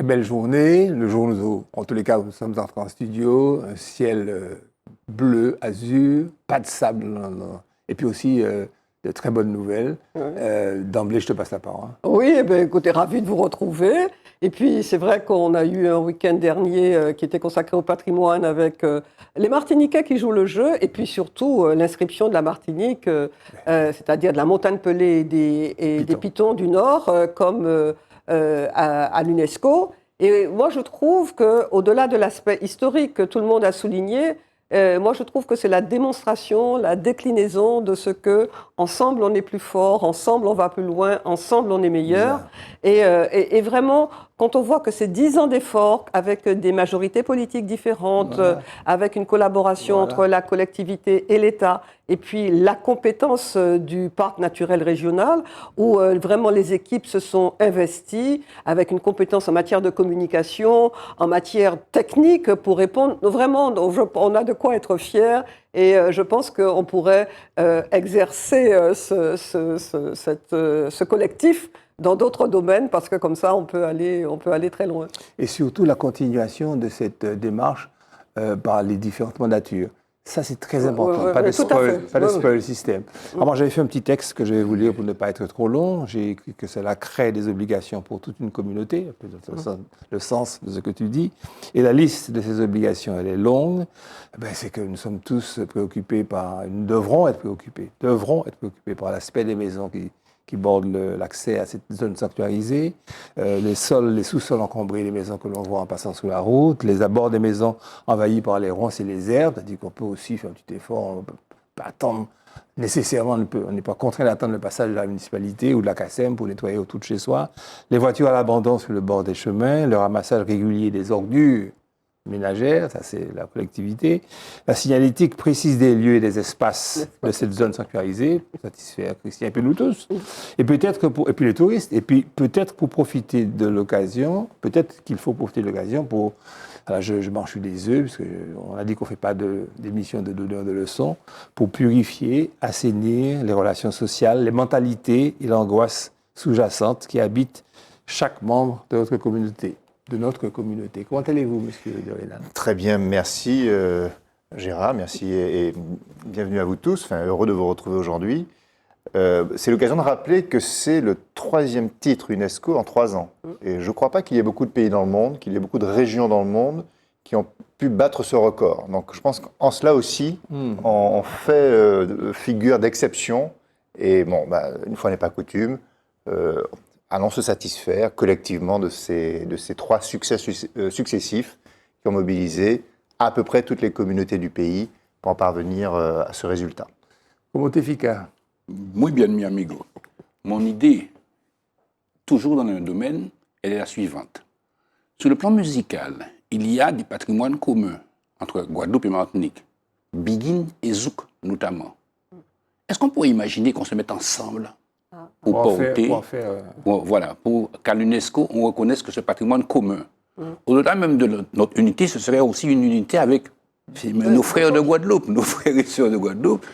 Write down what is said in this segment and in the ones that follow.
belle journée, le jour où, en tous les cas, nous sommes entrés en studio, un ciel bleu, azur, pas de sable, non. Et puis aussi de très bonnes nouvelles. D'emblée, je te passe la parole. Oui, écoutez, ravi de vous retrouver. Et puis, c'est vrai qu'on a eu un week-end dernier qui était consacré au patrimoine avec les Martiniquais qui jouent le jeu et puis surtout l'inscription de la Martinique, c'est-à-dire de la montagne pelée et des Pitons du Nord comme à l'UNESCO. Et moi, je trouve qu'au-delà de l'aspect historique que tout le monde a souligné, moi, je trouve que c'est la démonstration, la déclinaison de ce que, ensemble, on est plus fort, ensemble, on va plus loin, ensemble, on est meilleur. Et vraiment, quand on voit que c'est 10 ans d'efforts avec des majorités politiques différentes, avec une collaboration entre la collectivité et l'État, et puis la compétence du parc naturel régional, où vraiment les équipes se sont investies avec une compétence en matière de communication, en matière technique pour répondre. Vraiment, on a de quoi être fiers et je pense qu'on pourrait exercer ce collectif dans d'autres domaines parce que comme ça, on peut aller très loin. Et surtout la continuation de cette démarche par les différentes mandatures. Ça, c'est très important. Pas de spoil système. Alors, moi, j'avais fait un petit texte que je vais vous lire pour ne pas être trop long. J'ai écrit que cela crée des obligations pour toute une communauté, le sens de ce que tu dis. Et la liste de ces obligations, elle est longue. C'est que nous sommes tous préoccupés nous devrons être préoccupés par l'aspect des maisons qui bordent l'accès à cette zone sanctuarisée, les sous-sols encombrés, les maisons que l'on voit en passant sur la route, les abords des maisons envahis par les ronces et les herbes, c'est-à-dire qu'on peut aussi faire un petit effort, on ne peut pas attendre nécessairement, on n'est pas contraint d'attendre le passage de la municipalité ou de la CACEM pour nettoyer autour de chez soi, les voitures à l'abandon sur le bord des chemins, le ramassage régulier des ordures ménagères, ça c'est la collectivité. La signalétique précise des lieux et des espaces de cette zone sanctuarisée, pour satisfaire Christian et puis nous tous. Et puis les touristes. Et puis peut-être pour profiter de l'occasion, peut-être qu'il faut profiter de l'occasion pour. Alors je m'enchuie les œufs, parce qu'on a dit qu'on ne fait pas d'émission de donneurs de leçons, pour purifier, assainir les relations sociales, les mentalités et l'angoisse sous-jacente qui habitent chaque membre de notre communauté. Comment allez-vous, monsieur Dorélan ? Très bien, merci Gérard, merci et bienvenue à vous tous. Heureux de vous retrouver aujourd'hui. C'est l'occasion de rappeler que c'est le 3e titre UNESCO en 3 ans. Et je ne crois pas qu'il y ait beaucoup de pays dans le monde, qu'il y ait beaucoup de régions dans le monde qui ont pu battre ce record. Donc je pense qu'en cela aussi, on fait figure d'exception. Et une fois n'est pas coutume, allons se satisfaire collectivement de ces 3 succès successifs qui ont mobilisé à peu près toutes les communautés du pays pour en parvenir à ce résultat. Comment t'efficace ? Muy bien, mi amigo. Mon idée, toujours dans le domaine, elle est la suivante. Sur le plan musical, il y a des patrimoines communs entre Guadeloupe et Martinique, Biguine et Zouk notamment. Est-ce qu'on pourrait imaginer qu'on se mette ensemble pour qu'à l'UNESCO, on reconnaisse que ce patrimoine commun. Au-delà même de notre unité, ce serait aussi une unité avec nos frères de Guadeloupe, nos frères et sœurs de Guadeloupe.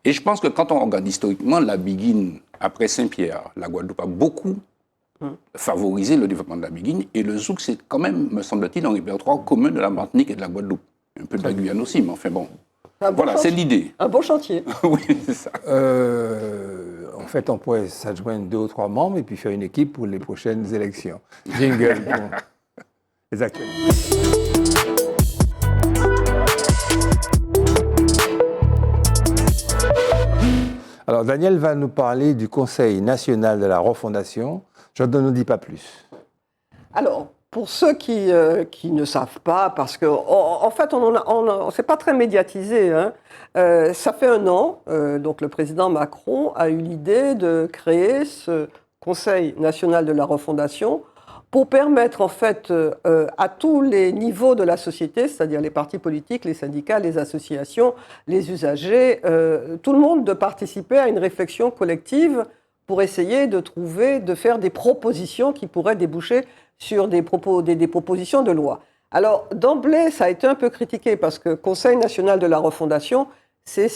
Et je pense que quand on regarde historiquement, la Biguine, après Saint-Pierre, la Guadeloupe a beaucoup favorisé le développement de la Biguine. Et le Zouk, c'est quand même, me semble-t-il, un répertoire commun de la Martinique et de la Guadeloupe. Un peu de la Guyane aussi, mais enfin bon. Voilà, c'est l'idée. Un beau chantier. Oui, c'est ça. En fait, on pourrait s'adjoindre 2 ou 3 membres et puis faire une équipe pour les prochaines élections. Jingle pour les actualités. Alors, Daniel va nous parler du Conseil national de la refondation. Je ne nous dis pas plus. Alors, pour ceux qui ne savent pas, parce qu'en fait, c'est pas très médiatisé. Ça fait 1 an, donc le président Macron a eu l'idée de créer ce Conseil national de la refondation pour permettre en fait à tous les niveaux de la société, c'est-à-dire les partis politiques, les syndicats, les associations, les usagers, tout le monde de participer à une réflexion collective pour essayer de faire des propositions qui pourraient déboucher sur des propositions de loi. Alors, d'emblée, ça a été un peu critiqué parce que Conseil national de la refondation, c'est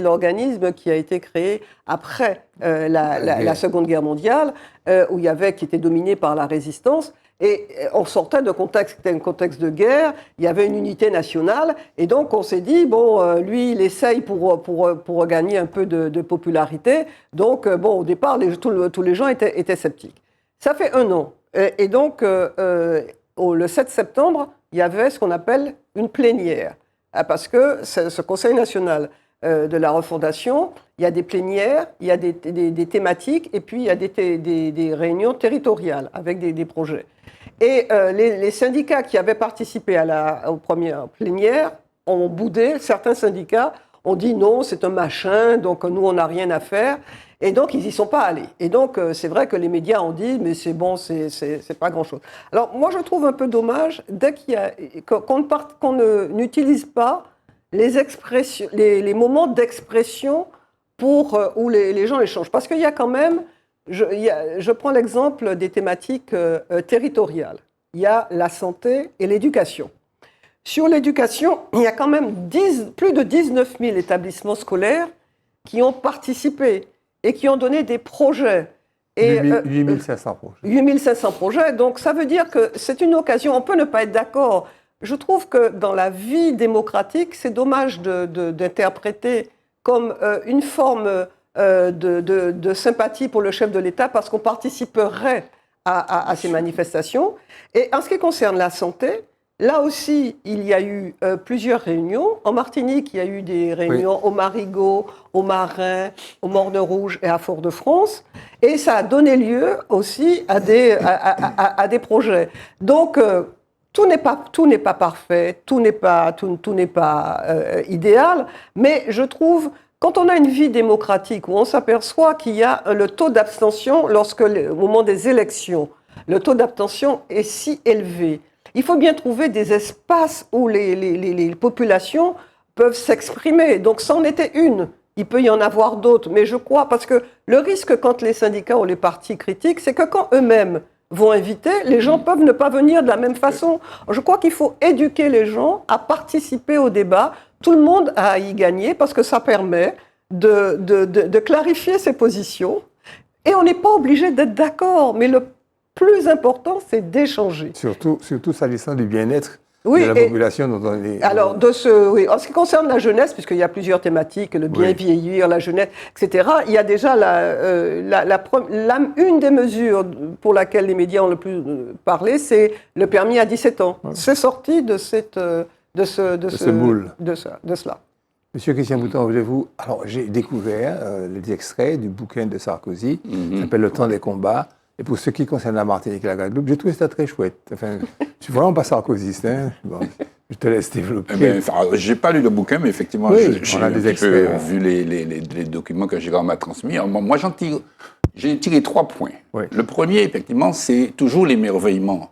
l'organisme qui a été créé après la Seconde Guerre mondiale, qui était dominé par la résistance. Et on sortait d'un contexte, c'était un contexte de guerre, il y avait une unité nationale, et donc on s'est dit, bon, lui, il essaye pour gagner un peu de popularité, donc bon, au départ, tous les gens étaient sceptiques. Ça fait 1 an, et donc le 7 septembre, il y avait ce qu'on appelle une plénière, parce que ce Conseil national de la refondation, il y a des plénières, il y a des thématiques, et puis il y a des réunions territoriales avec des projets. Et les syndicats qui avaient participé aux premières plénières ont boudé. Certains syndicats ont dit non, c'est un machin, donc nous, on n'a rien à faire. Et donc, ils n'y sont pas allés. Et donc, c'est vrai que les médias ont dit, mais c'est bon, c'est pas grand-chose. Alors, moi, je trouve un peu dommage qu'on n'utilise pas les moments d'expression où les gens échangent. Parce qu'il y a quand même, je prends l'exemple des thématiques territoriales. Il y a la santé et l'éducation. Sur l'éducation, il y a quand même plus de 19 000 établissements scolaires qui ont participé et qui ont donné des projets. 8 500 projets. 8 500 projets, donc ça veut dire que c'est une occasion, on peut ne pas être d'accord. Je trouve que dans la vie démocratique, c'est dommage d'interpréter comme une forme de sympathie pour le chef de l'État parce qu'on participerait à ces manifestations. Et en ce qui concerne la santé, là aussi, il y a eu plusieurs réunions. En Martinique, il y a eu des réunions au Marigot, au Marin, au Morne-Rouge et à Fort-de-France. Et ça a donné lieu aussi à des projets. Donc, tout n'est pas parfait, tout n'est pas idéal, mais je trouve, quand on a une vie démocratique où on s'aperçoit qu'il y a le taux d'abstention au moment des élections, le taux d'abstention est si élevé, il faut bien trouver des espaces où les populations peuvent s'exprimer. Donc, c'en était une. Il peut y en avoir d'autres, mais je crois, parce que le risque quand les syndicats ou les partis critiquent, c'est que quand eux-mêmes vont inviter, les gens peuvent ne pas venir de la même façon. Je crois qu'il faut éduquer les gens à participer au débat. Tout le monde a à y gagner parce que ça permet de clarifier ses positions. Et on n'est pas obligé d'être d'accord, mais le plus important, c'est d'échanger. Surtout s'agissant du bien-être de la population dont on est... Alors, en ce qui concerne la jeunesse, puisqu'il y a plusieurs thématiques, le bien vieillir, la jeunesse, etc., il y a déjà une des mesures pour laquelle les médias ont le plus parlé, c'est le permis à 17 ans. Ouais. C'est sorti de cela. Monsieur Christian Bouton, voulez-vous... Alors, j'ai découvert les extraits du bouquin de Sarkozy, qui s'appelle « Le temps des combats ». Et pour ce qui concerne la Martinique et la Guadeloupe, j'ai trouvé ça très chouette. Enfin, je suis vraiment pas sarkozyste. Hein. Bon, je te laisse développer. Je n'ai pas lu le bouquin, mais effectivement, j'ai un petit peu vu les documents que Gérard m'a transmis. Moi, j'ai tiré 3 points. Oui. Le premier, effectivement, c'est toujours l'émerveillement.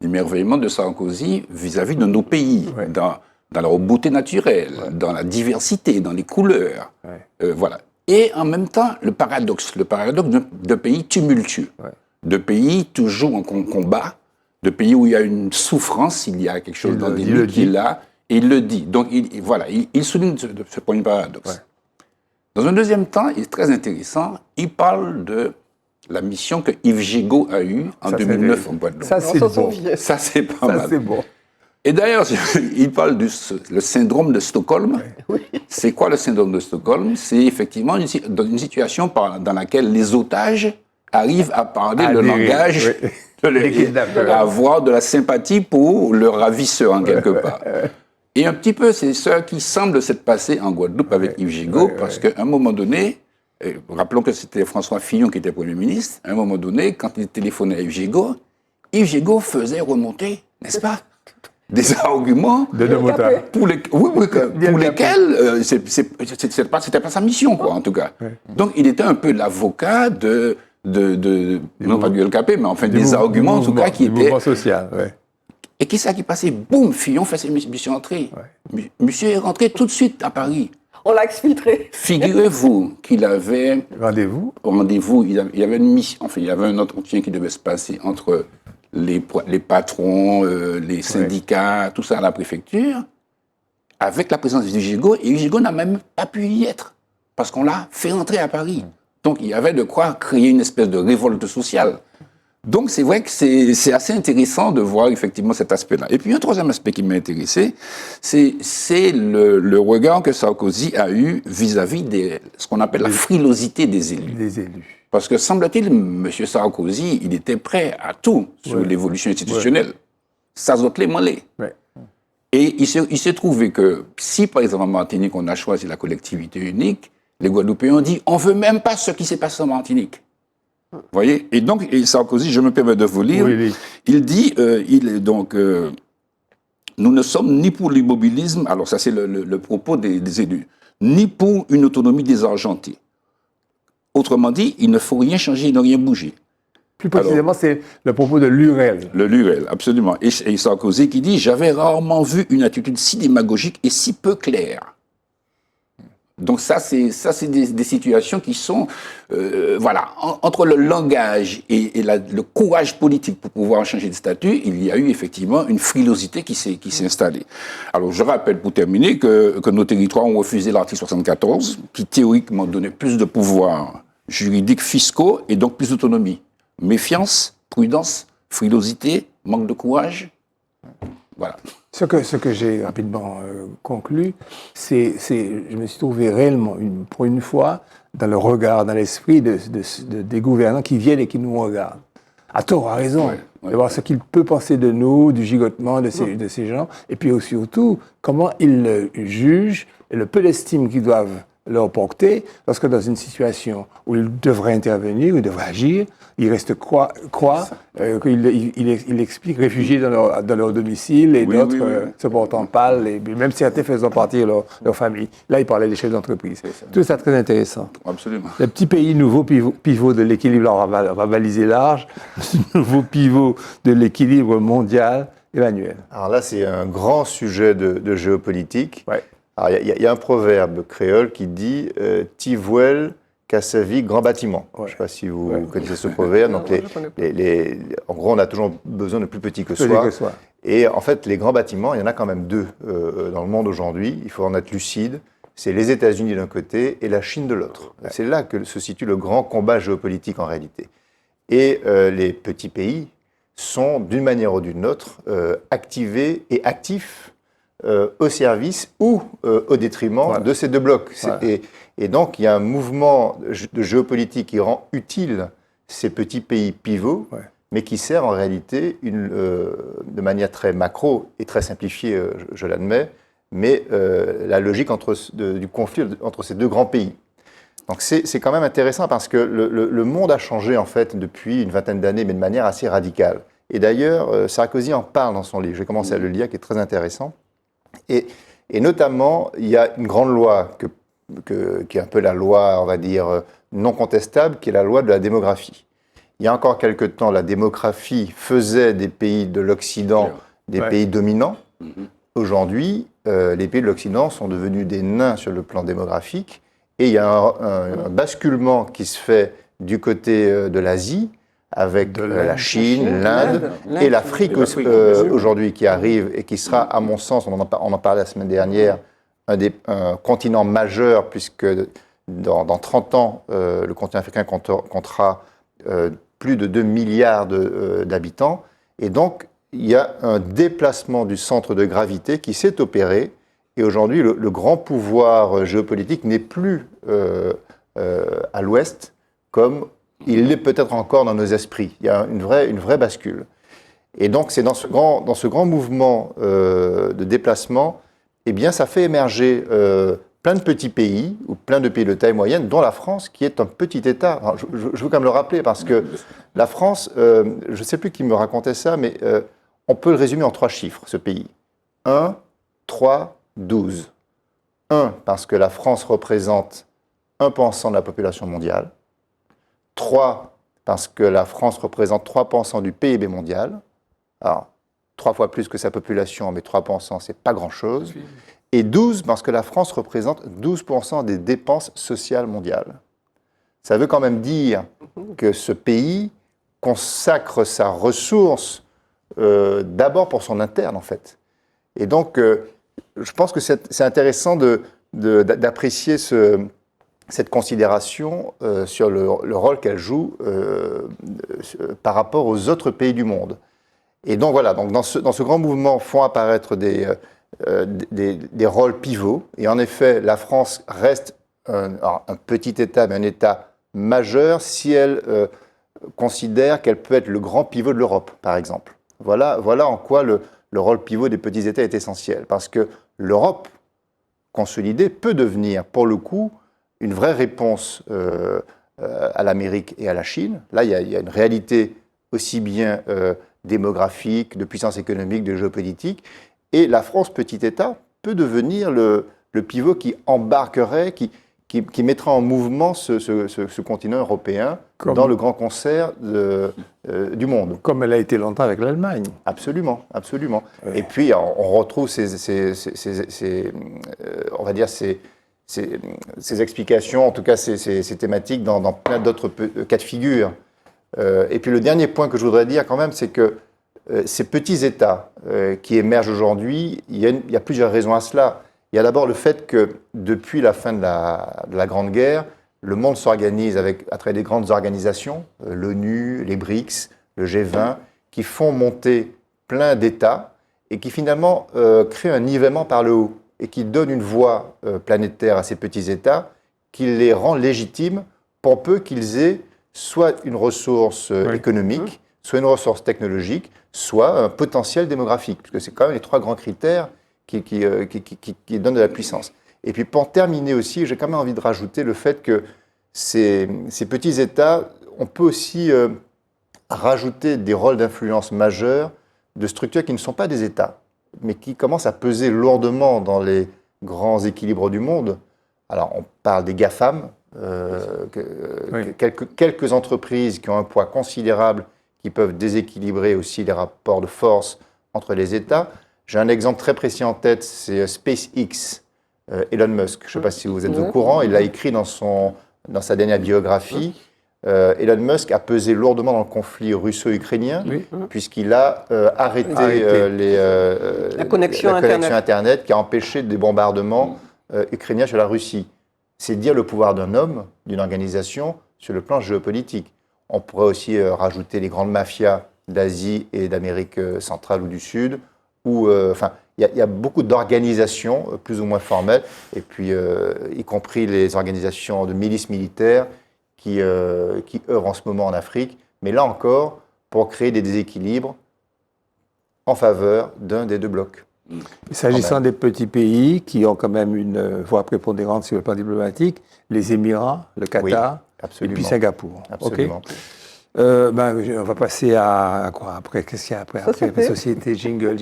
L'émerveillement de Sarkozy vis-à-vis de nos pays, dans leur beauté naturelle, dans la diversité, dans les couleurs. Voilà. Et en même temps, le paradoxe de pays tumultueux, de pays toujours en combat, de pays où il y a une souffrance, il y a quelque chose d'endémique qui est là, et il le dit. Donc, il souligne ce premier paradoxe. Ouais. Dans un deuxième temps, il est très intéressant, il parle de la mission que Yves Gigot a eue en 2009 en Guadeloupe. Ça, c'est bon. Ça, c'est pas mal. Ça, c'est bon. Et d'ailleurs, il parle du syndrome de Stockholm. Oui. C'est quoi le syndrome de Stockholm? C'est effectivement une situation dans laquelle les otages arrivent à parler le langage, à avoir de la sympathie pour le ravisseur, en quelque part. Et un petit peu, c'est ce qui semble s'être passé en Guadeloupe avec Yves Gigot, parce qu'à un moment donné, rappelons que c'était François Fillon qui était Premier ministre, à un moment donné, quand il téléphonait à Yves Gigot faisait remonter, n'est-ce pas, des arguments pour lesquels c'était pas sa mission, quoi, en tout cas. Ouais. Donc, il était un peu l'avocat non pas du LKP, mais enfin des arguments, en tout cas, qui étaient... mouvement social, ouais. Et qui ça qui passait? Boum, Fillon fait ses missions entrées. Ouais. Monsieur est rentré tout de suite à Paris. On l'a exfiltré. Figurez-vous qu'il avait... Rendez-vous, il y avait une mission, enfin, il y avait un entretien qui devait se passer entre... les patrons, les syndicats, tout ça à la préfecture, avec la présence d'Yves Gigot, et Yves Gigot n'a même pas pu y être, parce qu'on l'a fait entrer à Paris. Donc il y avait de quoi créer une espèce de révolte sociale. Donc c'est vrai que c'est assez intéressant de voir effectivement cet aspect-là. Et puis un troisième aspect qui m'a intéressé, c'est le regard que Sarkozy a eu vis-à-vis de ce qu'on appelle la frilosité des élus. Des élus. Parce que semble-t-il, M. Sarkozy, il était prêt à tout sur l'évolution institutionnelle. Ça zote les mollets. Ouais. Et il s'est trouvé que si, par exemple, en Martinique, on a choisi la collectivité unique, les Guadeloupéens ont dit on ne veut même pas ce qui s'est passé en Martinique. Vous voyez? Et donc, Sarkozy, je me permets de vous lire, il dit, nous ne sommes ni pour l'immobilisme, alors ça c'est le propos des élus, ni pour une autonomie désargentée. Autrement dit, il ne faut rien changer, ne rien bouger. Plus précisément, c'est le propos de Lurel. Le Lurel, absolument. Et Sarkozy qui dit « J'avais rarement vu une attitude si démagogique et si peu claire. » Donc ça, c'est des situations qui sont, entre le langage et le courage politique pour pouvoir changer de statut, il y a eu effectivement une frilosité qui s'est installée. Alors je rappelle pour terminer que nos territoires ont refusé l'article 74, qui théoriquement donnait plus de pouvoirs juridiques fiscaux et donc plus d'autonomie. Méfiance, prudence, frilosité, manque de courage. Voilà. Ce que j'ai rapidement conclu, c'est je me suis trouvé réellement, pour une fois, dans le regard, dans l'esprit des gouvernants qui viennent et qui nous regardent. À tort, à raison, de voir ce qu'il peut penser de nous, du gigotement de ces gens, et puis aussi, surtout, comment ils jugent et le peu d'estime qu'ils doivent leur porter lorsque dans une situation où ils devraient intervenir, ils devraient agir, ils restent qu'ils expliquent réfugiés dans leur domicile et d'autres se portant pâle, et même certains faisant partir leur famille. Là, il parlait des chefs d'entreprise. Tout ça très intéressant. Absolument. Le petit pays nouveau pivot de l'équilibre, on va baliser large, nouveau pivot de l'équilibre mondial. Emmanuel. Alors là, c'est un grand sujet de géopolitique. Ouais. Alors, il y a un proverbe créole qui dit ti vuel qu'à sa vie grand bâtiment. Je ne sais pas si vous connaissez ce proverbe. Donc en gros, on a toujours besoin de plus petit que soi. Et en fait, les grands bâtiments, il y en a quand même deux dans le monde aujourd'hui. Il faut en être lucide. C'est les États-Unis d'un côté et la Chine de l'autre. Ouais. C'est là que se situe le grand combat géopolitique en réalité. Et les petits pays sont, d'une manière ou d'une autre, activés et actifs au service ou au détriment de ces deux blocs. Et donc, il y a un mouvement de géopolitique qui rend utile ces petits pays pivots, mais qui sert en réalité, de manière très macro et très simplifiée, je l'admets, mais la logique du conflit entre ces deux grands pays. Donc c'est quand même intéressant parce que le monde a changé en fait depuis une vingtaine d'années, mais de manière assez radicale. Et d'ailleurs, Sarkozy en parle dans son livre, j'ai commencé à le lire, qui est très intéressant. Et notamment, il y a une grande loi qui est un peu la loi, on va dire, non contestable, qui est la loi de la démographie. Il y a encore quelque temps, la démographie faisait des pays de l'Occident des pays dominants. Aujourd'hui, les pays de l'Occident sont devenus des nains sur le plan démographique. Et il y a un basculement qui se fait du côté de l'Asie, avec la Chine, l'Inde et l'Afrique aujourd'hui qui arrive et qui sera, à mon sens, on en parlait la semaine dernière, un continent majeur, puisque dans 30 ans, le continent africain comptera plus de 2 milliards d'habitants. Et donc, il y a un déplacement du centre de gravité qui s'est opéré. Et aujourd'hui, le grand pouvoir géopolitique n'est plus à l'ouest comme il l'est peut-être encore dans nos esprits. Il y a une vraie bascule. Et donc, c'est dans ce grand mouvement de déplacement, eh bien, ça fait émerger plein de petits pays, ou plein de pays de taille moyenne, dont la France, qui est un petit État. Alors, je veux quand même le rappeler, parce que la France, je ne sais plus qui me racontait ça, mais on peut le résumer en 3 chiffres, ce pays. 1, 3, 12. 1, parce que la France représente 1% de la population mondiale. 3, parce que la France représente 3% du PIB mondial. Alors, 3 fois plus que sa population, mais 3%, c'est pas grand-chose. Et 12, parce que la France représente 12% des dépenses sociales mondiales. Ça veut quand même dire que ce pays consacre sa ressource d'abord pour son interne, en fait. Et donc, je pense que c'est intéressant d'apprécier cette considération sur le rôle qu'elle joue par rapport aux autres pays du monde. Et donc voilà, donc dans ce grand mouvement font apparaître des rôles pivots. Et en effet, la France reste un petit État, mais un État majeur si elle considère qu'elle peut être le grand pivot de l'Europe, par exemple. Voilà en quoi le rôle pivot des petits États est essentiel. Parce que l'Europe consolidée peut devenir, pour le coup, une vraie réponse à l'Amérique et à la Chine. Là, il y a une réalité aussi bien démographique, de puissance économique, de géopolitique. Et la France, petit État, peut devenir le pivot qui embarquerait, qui mettra en mouvement ce continent européen dans le grand concert du monde. Comme elle a été longtemps avec l'Allemagne. Absolument, absolument. Ouais. Et puis, on retrouve on va dire ces explications, en tout cas ces thématiques dans plein d'autres cas de figure. Et puis le dernier point que je voudrais dire quand même, c'est que ces petits États qui émergent aujourd'hui, il y a plusieurs raisons à cela. Il y a d'abord le fait que depuis la fin de la Grande Guerre, le monde s'organise à travers des grandes organisations, l'ONU, les BRICS, le G20, qui font monter plein d'États et qui finalement créent un nivellement par le haut et qui donnent une voix planétaire à ces petits États qui les rend légitimes pour peu qu'ils aient soit une ressource économique, soit une ressource technologique, soit un potentiel démographique, parce que c'est quand même les trois grands critères qui donnent de la puissance. Et puis pour terminer aussi, j'ai quand même envie de rajouter le fait que ces petits États, on peut aussi rajouter des rôles d'influence majeurs de structures qui ne sont pas des États, mais qui commencent à peser lourdement dans les grands équilibres du monde. Alors on parle des GAFAM, quelques entreprises qui ont un poids considérable, qui peuvent déséquilibrer aussi les rapports de force entre les États. J'ai un exemple très précis en tête, c'est SpaceX, Elon Musk. Je ne sais pas si vous êtes au courant, il l'a écrit dans sa dernière biographie. Elon Musk a pesé lourdement dans le conflit russo-ukrainien, puisqu'il a arrêté la connexion Internet qui a empêché des bombardements ukrainiens sur la Russie. C'est dire le pouvoir d'un homme, d'une organisation, sur le plan géopolitique. On pourrait aussi rajouter les grandes mafias d'Asie et d'Amérique centrale ou du Sud, où il y a beaucoup d'organisations plus ou moins formelles, et puis y compris les organisations de milices militaires qui œuvrent en ce moment en Afrique, mais là encore, pour créer des déséquilibres en faveur d'un des deux blocs. S'agissant des petits pays qui ont quand même une voix prépondérante sur le plan diplomatique, les Émirats, le Qatar, et puis Singapour. Absolument. Okay. On va passer à quoi après? Qu'est-ce qu'il y a après? Après société, jingle.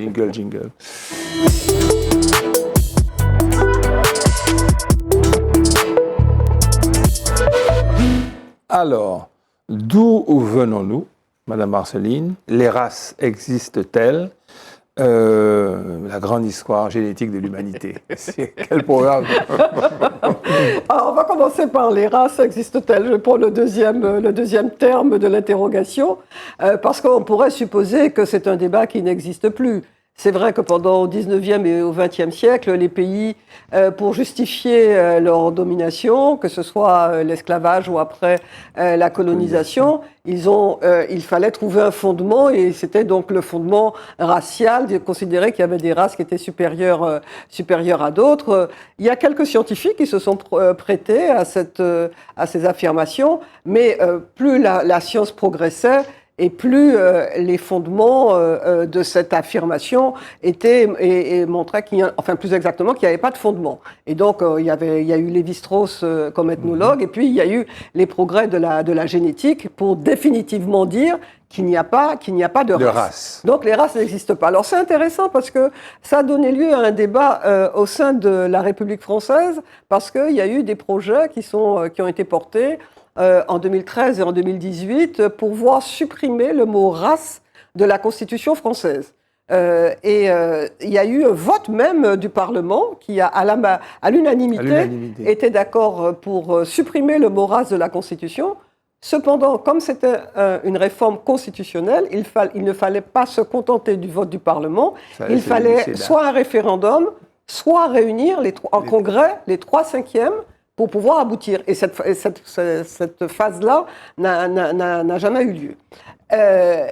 Alors, d'où venons-nous, Madame Marceline? Les races existent-elles? La grande histoire génétique de l'humanité. C'est quel programme? Alors, on va commencer par les races existent-elles. Je prends le deuxième terme de l'interrogation, parce qu'on pourrait supposer que c'est un débat qui n'existe plus. C'est vrai que pendant au 19e et au 20e siècle, les pays, pour justifier leur domination, que ce soit l'esclavage ou après la colonisation, il fallait trouver un fondement, et c'était donc le fondement racial, de considérer qu'il y avait des races qui étaient supérieures à d'autres. Il y a quelques scientifiques qui se sont prêtés à ces affirmations, mais plus la science progressait, et plus les fondements de cette affirmation étaient montraient plus exactement qu'il n'y avait pas de fondement. Et donc il y a eu Lévi-Strauss comme ethnologue, et puis il y a eu les progrès de la génétique pour définitivement dire qu'il n'y a pas de race. Donc les races n'existent pas. Alors c'est intéressant parce que ça a donné lieu à un débat au sein de la République française, parce qu'il y a eu des projets qui ont été portés en 2013 et en 2018 pour voir supprimer le mot race de la Constitution française. Il y a eu un vote même du Parlement qui à l'unanimité était d'accord pour supprimer le mot race de la Constitution. Cependant, comme c'était une réforme constitutionnelle, il ne fallait pas se contenter du vote du Parlement. Il fallait soit un référendum, soit réunir en congrès les 3/5 pour pouvoir aboutir. Et cette phase-là n'a jamais eu lieu.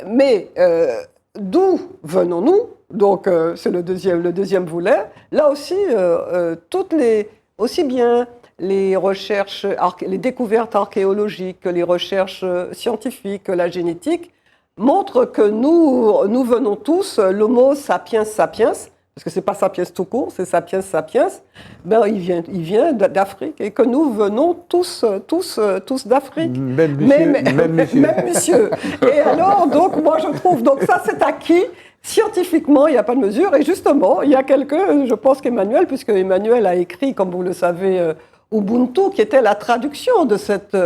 Mais d'où venons-nous? Donc, c'est le deuxième volet. Là aussi, aussi bien les recherches, les découvertes archéologiques, les recherches scientifiques, la génétique, montrent que nous venons tous, l'homo sapiens sapiens, parce que c'est pas sapiens tout court, c'est sapiens sapiens, ben il vient d'Afrique et que nous venons tous d'Afrique. Même monsieur. Même monsieur. Et alors, donc, moi je trouve, donc ça c'est acquis. Scientifiquement, il n'y a pas de mesure. Et justement, il y a je pense qu'Emmanuel, puisque Emmanuel a écrit, comme vous le savez, Ubuntu, qui était la traduction de cette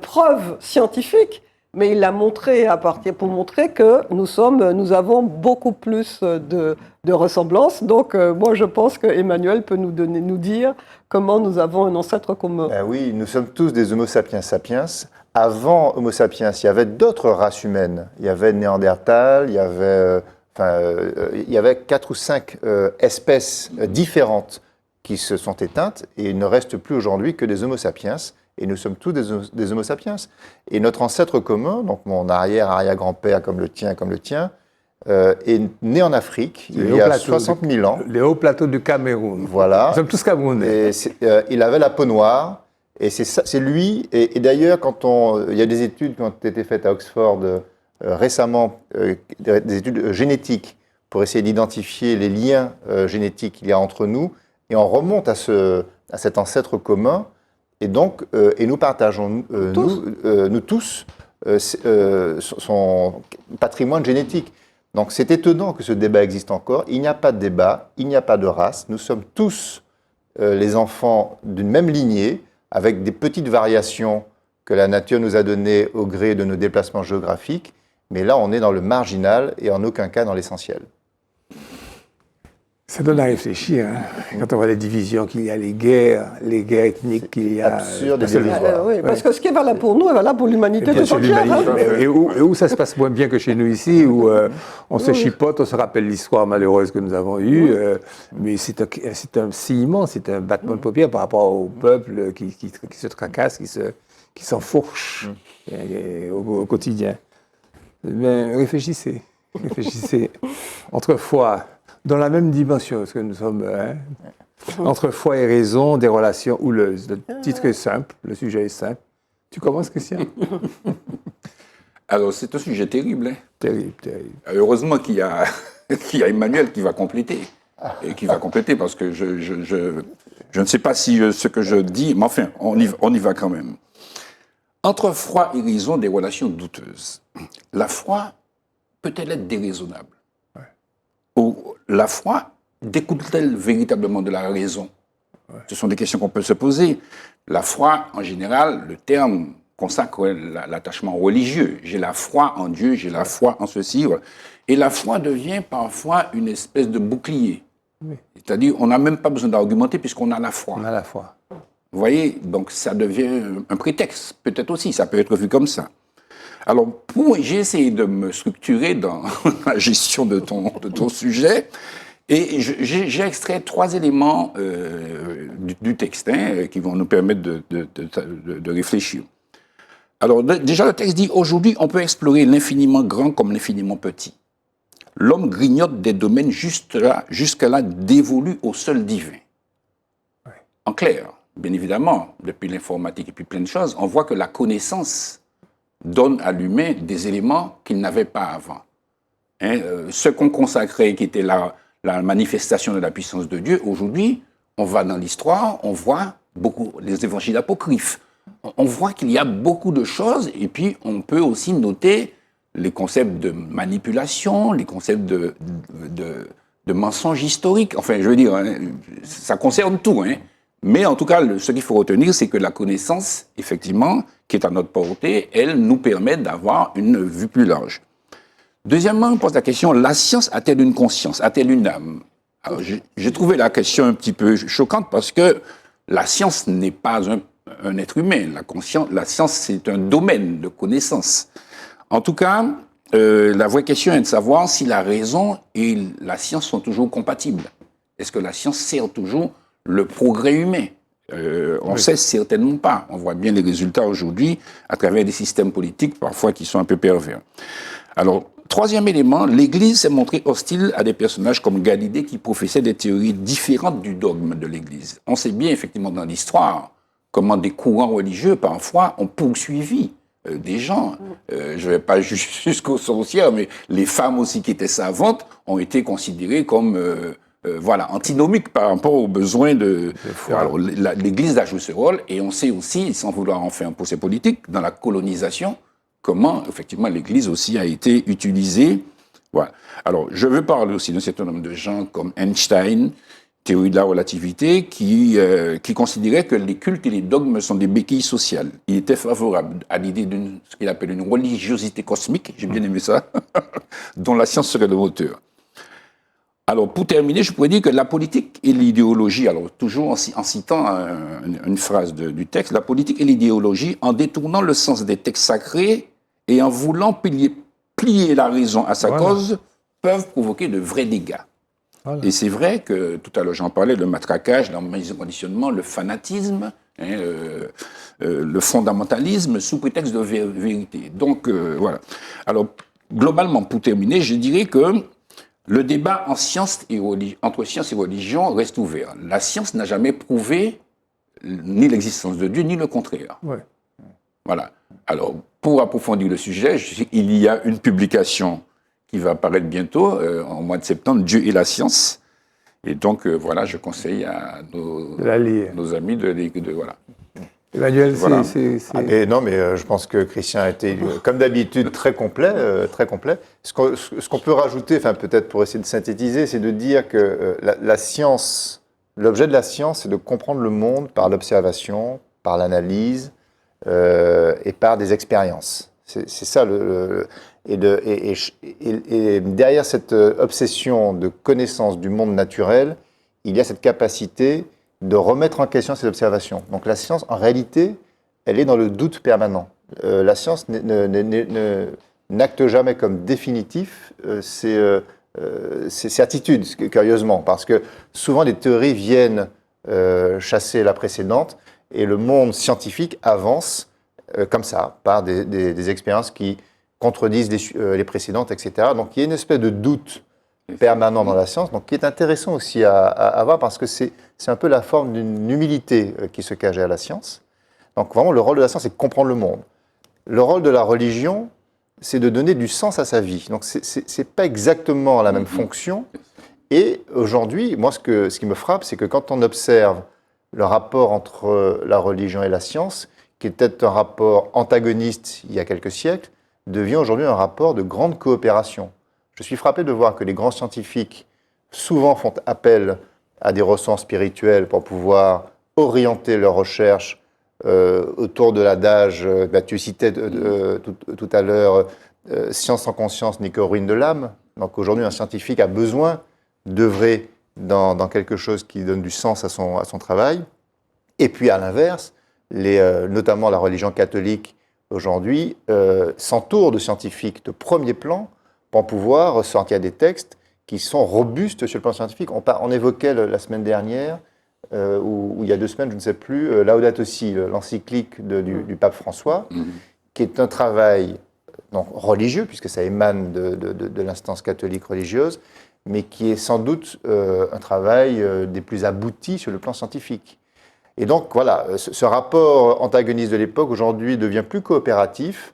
preuve scientifique. Mais il l'a montré pour montrer que nous avons beaucoup plus de ressemblances. Donc, moi, je pense qu'Emmanuel peut nous dire comment nous avons un ancêtre commun. Oui, nous sommes tous des Homo sapiens sapiens. Avant Homo sapiens, il y avait d'autres races humaines. Il y avait Néandertal, il y avait 4 ou 5 espèces différentes qui se sont éteintes et il ne reste plus aujourd'hui que des Homo sapiens. Et nous sommes tous des Homo sapiens. Et notre ancêtre commun, donc mon arrière-arrière-grand-père comme le tien, est né en Afrique il y a 60 000 ans. Les hauts plateaux du Cameroun. Voilà. Nous sommes tous Camerounais. Il avait la peau noire. Et c'est lui. Et d'ailleurs, il y a des études qui ont été faites à Oxford récemment, des études génétiques pour essayer d'identifier les liens génétiques qu'il y a entre nous. Et on remonte à cet ancêtre commun. Et donc, nous partageons, nous tous, son patrimoine génétique. Donc, c'est étonnant que ce débat existe encore. Il n'y a pas de débat, il n'y a pas de race. Nous sommes tous les enfants d'une même lignée, avec des petites variations que la nature nous a données au gré de nos déplacements géographiques. Mais là, on est dans le marginal et en aucun cas dans l'essentiel. Ça donne à réfléchir, hein. Quand on voit les divisions qu'il y a, les guerres ethniques qu'il y a. Absurde et dérisoire. Oui, parce que ce qui est valable pour nous est valable pour l'humanité tout entière. Et où ça se passe moins bien que chez nous ici, où on se chipote, on se rappelle l'histoire malheureuse que nous avons eue, mais c'est un sillement, c'est un battement de paupières par rapport au peuple qui se tracasse, qui s'enfourche au quotidien. Mais réfléchissez. Entre foi, dans la même dimension, parce que nous sommes entre foi et raison, des relations houleuses. Le titre est simple, le sujet est simple. Tu commences, Christian? Alors, c'est un sujet terrible. Hein. Terrible. Heureusement qu'il y a Emmanuel qui va compléter. Et qui va compléter, parce que je ne sais pas si ce que je dis, mais enfin, on y va quand même. Entre foi et raison, des relations douteuses. La foi peut-elle être déraisonnable? Ou la foi découle-t-elle véritablement de la raison? Ce sont des questions qu'on peut se poser. La foi, en général, le terme consacre l'attachement religieux. J'ai la foi en Dieu, j'ai la foi en ceci. Et la foi devient parfois une espèce de bouclier. Oui. C'est-à-dire, on n'a même pas besoin d'argumenter puisqu'on a la foi. On a la foi. Vous voyez, donc ça devient un prétexte, peut-être aussi, ça peut être vu comme ça. Alors, j'ai essayé de me structurer dans la gestion de ton sujet, et j'ai extrait 3 éléments du texte qui vont nous permettre de réfléchir. Alors, déjà, le texte dit « Aujourd'hui, on peut explorer l'infiniment grand comme l'infiniment petit. L'homme grignote des domaines jusque-là dévolus au seul divin. » En clair, bien évidemment, depuis l'informatique et puis plein de choses, on voit que la connaissance donne à l'humain des éléments qu'il n'avait pas avant. Ce qu'on consacrait, qui était la manifestation de la puissance de Dieu, aujourd'hui, on va dans l'histoire, on voit beaucoup les évangiles apocryphes. On voit qu'il y a beaucoup de choses, et puis on peut aussi noter les concepts de manipulation, les concepts de mensonges historiques. Enfin, je veux dire, ça concerne tout. Mais en tout cas, ce qu'il faut retenir, c'est que la connaissance, effectivement, qui est à notre portée, elle nous permet d'avoir une vue plus large. Deuxièmement, on pose la question, la science a-t-elle une conscience? A-t-elle une âme? Alors, j'ai trouvé la question un petit peu choquante parce que la science n'est pas un être humain. La science, c'est un domaine de connaissance. En tout cas, la vraie question est de savoir si la raison et la science sont toujours compatibles. Est-ce que la science sert toujours le progrès humain? On ne sait certainement pas. On voit bien les résultats aujourd'hui à travers des systèmes politiques parfois qui sont un peu pervers. Alors, troisième élément, l'Église s'est montrée hostile à des personnages comme Galilée qui professaient des théories différentes du dogme de l'Église. On sait bien effectivement dans l'histoire comment des courants religieux parfois ont poursuivi des gens. Je ne vais pas jusqu'aux sorcières, mais les femmes aussi qui étaient savantes ont été considérées comme antinomiques par rapport aux besoins de... Alors, l'Église a joué ce rôle, et on sait aussi, sans vouloir en faire un procès politique, dans la colonisation, comment, effectivement, l'Église aussi a été utilisée. Voilà. Alors, je veux parler aussi d'un certain nombre de gens comme Einstein, théorie de la relativité, qui considérait que les cultes et les dogmes sont des béquilles sociales. Il était favorable à l'idée d'une, ce qu'il appelle une religiosité cosmique, j'ai bien aimé ça, dont la science serait le moteur. Alors, pour terminer, je pourrais dire que la politique et l'idéologie, alors toujours en citant une phrase du texte, la politique et l'idéologie, en détournant le sens des textes sacrés et en voulant plier la raison à sa cause, peuvent provoquer de vrais dégâts. Voilà. Et c'est vrai que, tout à l'heure j'en parlais, le matraquage, le conditionnement, le fanatisme, le fondamentalisme sous prétexte de vérité. Donc, voilà. Alors, globalement, pour terminer, je dirais que le débat entre science et religion reste ouvert. La science n'a jamais prouvé ni l'existence de Dieu, ni le contraire. Ouais. Voilà. Alors, pour approfondir le sujet, il y a une publication qui va apparaître bientôt, en mois de septembre, Dieu et la science. Et donc, voilà, je conseille à nos amis de voilà. Emmanuel, voilà. Non, mais je pense que Christian a été, comme d'habitude, très complet. Ce qu'on peut rajouter, enfin peut-être pour essayer de synthétiser, c'est de dire que la science, l'objet de la science, c'est de comprendre le monde par l'observation, par l'analyse et par des expériences. C'est ça et derrière cette obsession de connaissance du monde naturel, il y a cette capacité de remettre en question ces observations. Donc la science, en réalité, elle est dans le doute permanent. La science n'acte jamais comme définitif ses certitudes, curieusement, parce que souvent les théories viennent chasser la précédente, et le monde scientifique avance comme ça, par des expériences qui contredisent les précédentes, etc. Donc il y a une espèce de doute permanent dans la science, donc qui est intéressant aussi à voir, parce que c'est un peu la forme d'une humilité qui se cache à la science. Donc vraiment, le rôle de la science, c'est de comprendre le monde. Le rôle de la religion, c'est de donner du sens à sa vie. Donc c'est pas exactement la même fonction. Et aujourd'hui, moi, ce qui me frappe, c'est que quand on observe le rapport entre la religion et la science, qui était un rapport antagoniste il y a quelques siècles, devient aujourd'hui un rapport de grande coopération. Je suis frappé de voir que les grands scientifiques souvent font appel à des ressources spirituelles pour pouvoir orienter leurs recherches autour de l'adage, tu citais tout à l'heure, science sans conscience n'est que ruine de l'âme. Donc aujourd'hui, un scientifique a besoin d'œuvrer dans quelque chose qui donne du sens à son travail. Et puis à l'inverse, notamment la religion catholique aujourd'hui s'entoure de scientifiques de premier plan pour pouvoir ressortir des textes qui sont robustes sur le plan scientifique. On évoquait la semaine dernière, ou il y a 2 semaines, je ne sais plus, Laudato Si, l'encyclique du pape François, qui est un travail donc, religieux, puisque ça émane de l'instance catholique religieuse, mais qui est sans doute un travail des plus aboutis sur le plan scientifique. Et donc, voilà, ce rapport antagoniste de l'époque, aujourd'hui, devient plus coopératif.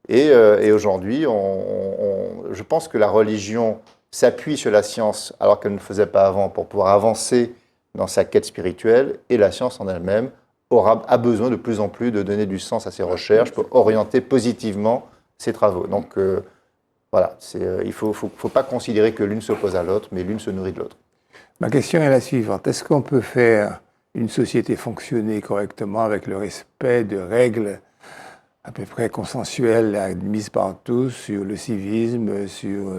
Et aujourd'hui, je pense que la religion s'appuie sur la science alors qu'elle ne le faisait pas avant pour pouvoir avancer dans sa quête spirituelle. Et la science en elle-même a besoin de plus en plus de donner du sens à ses recherches pour orienter positivement ses travaux. Donc, voilà, il ne faut pas considérer que l'une s'oppose à l'autre, mais l'une se nourrit de l'autre. Ma question est la suivante. Est-ce qu'on peut faire une société fonctionner correctement avec le respect de règles à peu près consensuelles, admises par tous, sur le civisme, sur